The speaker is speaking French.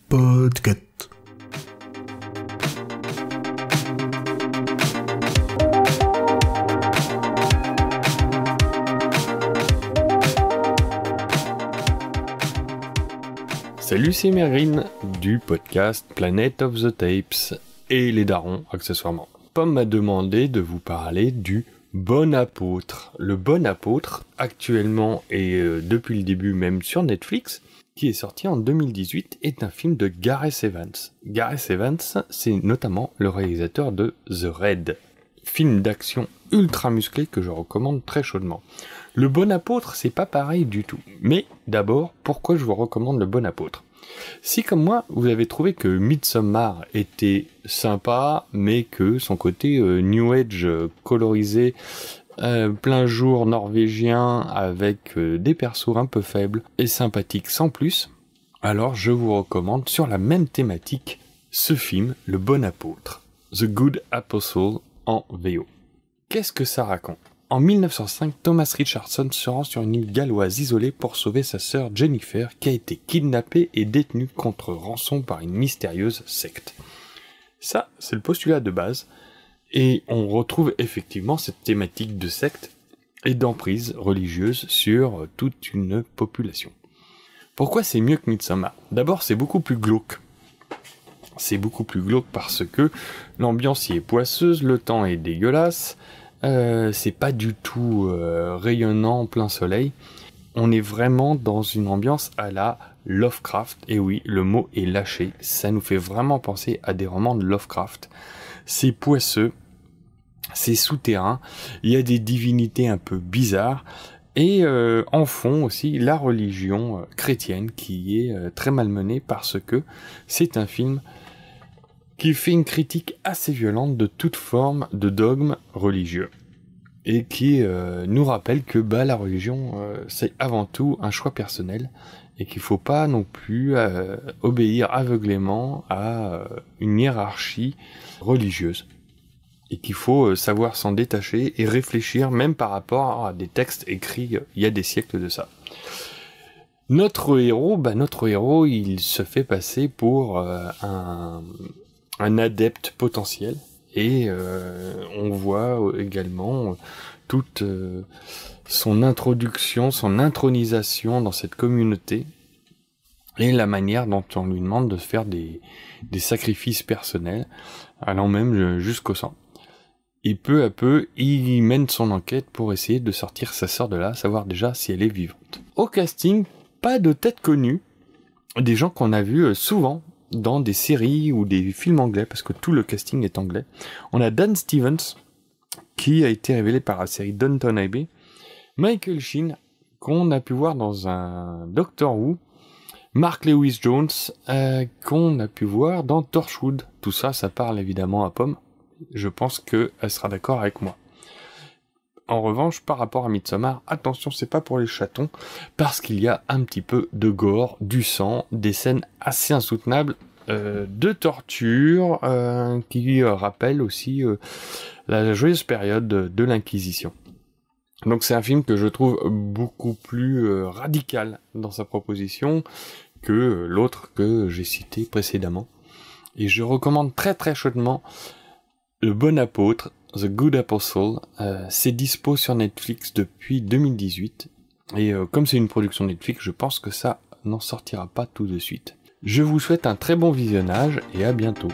Podcast. Salut, c'est Mergreen du podcast Planet of the Tapes et les darons accessoirement. Pomme m'a demandé de vous parler du Bon Apôtre. Le Bon Apôtre, actuellement et depuis le début même sur Netflix, qui est sorti en 2018, est un film de Gareth Evans. Gareth Evans, c'est notamment le réalisateur de The Raid, film d'action ultra musclé que je recommande très chaudement. Le Bon Apôtre, c'est pas pareil du tout. Mais d'abord, pourquoi je vous recommande le Bon Apôtre ? Si comme moi, vous avez trouvé que Midsommar était sympa, mais que son côté New Age colorisé, plein jour norvégien, avec des persos un peu faibles et sympathiques sans plus, alors je vous recommande sur la même thématique ce film, Le Bon Apôtre, The Good Apostle en VO. Qu'est-ce que ça raconte ? En 1905, Thomas Richardson se rend sur une île galloise isolée pour sauver sa sœur Jennifer, qui a été kidnappée et détenue contre rançon par une mystérieuse secte. Ça, c'est le postulat de base, et on retrouve effectivement cette thématique de secte et d'emprise religieuse sur toute une population. Pourquoi c'est mieux que Midsommar ? D'abord, c'est beaucoup plus glauque. C'est beaucoup plus glauque parce que l'ambiance y est poisseuse, le temps est dégueulasse, c'est pas du tout rayonnant plein soleil. On est vraiment dans une ambiance à la Lovecraft. Et oui, le mot est lâché. Ça nous fait vraiment penser à des romans de Lovecraft. C'est poisseux, c'est souterrain. Il y a des divinités un peu bizarres. Et en fond aussi, la religion chrétienne qui est très malmenée parce que c'est un film qui fait une critique assez violente de toute forme de dogme religieux et qui nous rappelle que la religion c'est avant tout un choix personnel et qu'il faut pas non plus obéir aveuglément à une hiérarchie religieuse et qu'il faut savoir s'en détacher et réfléchir même par rapport à des textes écrits il y a des siècles de ça. Notre héros, il se fait passer pour un adepte potentiel et on voit également toute son introduction, son intronisation dans cette communauté et la manière dont on lui demande de faire des sacrifices personnels allant même jusqu'au sang. Et peu à peu, il mène son enquête pour essayer de sortir sa sœur de là, savoir déjà si elle est vivante. Au casting, pas de tête connue, des gens qu'on a vus souvent dans des séries ou des films anglais, parce que tout le casting est anglais. On a Dan Stevens, qui a été révélé par la série Downton Abbey, Michael Sheen, qu'on a pu voir dans un Doctor Who, Mark Lewis Jones, qu'on a pu voir dans Torchwood. Tout ça, ça parle évidemment à Pomme. Je pense qu'elle sera d'accord avec moi. En revanche, par rapport à Midsommar, attention, c'est pas pour les chatons, parce qu'il y a un petit peu de gore, du sang, des scènes assez insoutenables, de torture, qui rappellent aussi la joyeuse période de l'Inquisition. Donc c'est un film que je trouve beaucoup plus radical dans sa proposition que l'autre que j'ai cité précédemment. Et je recommande très très chaudement Le Bon Apôtre, The Good Apostle. C'est dispo sur Netflix depuis 2018 et comme c'est une production Netflix, je pense que ça n'en sortira pas tout de suite. Je vous souhaite un très bon visionnage et à bientôt.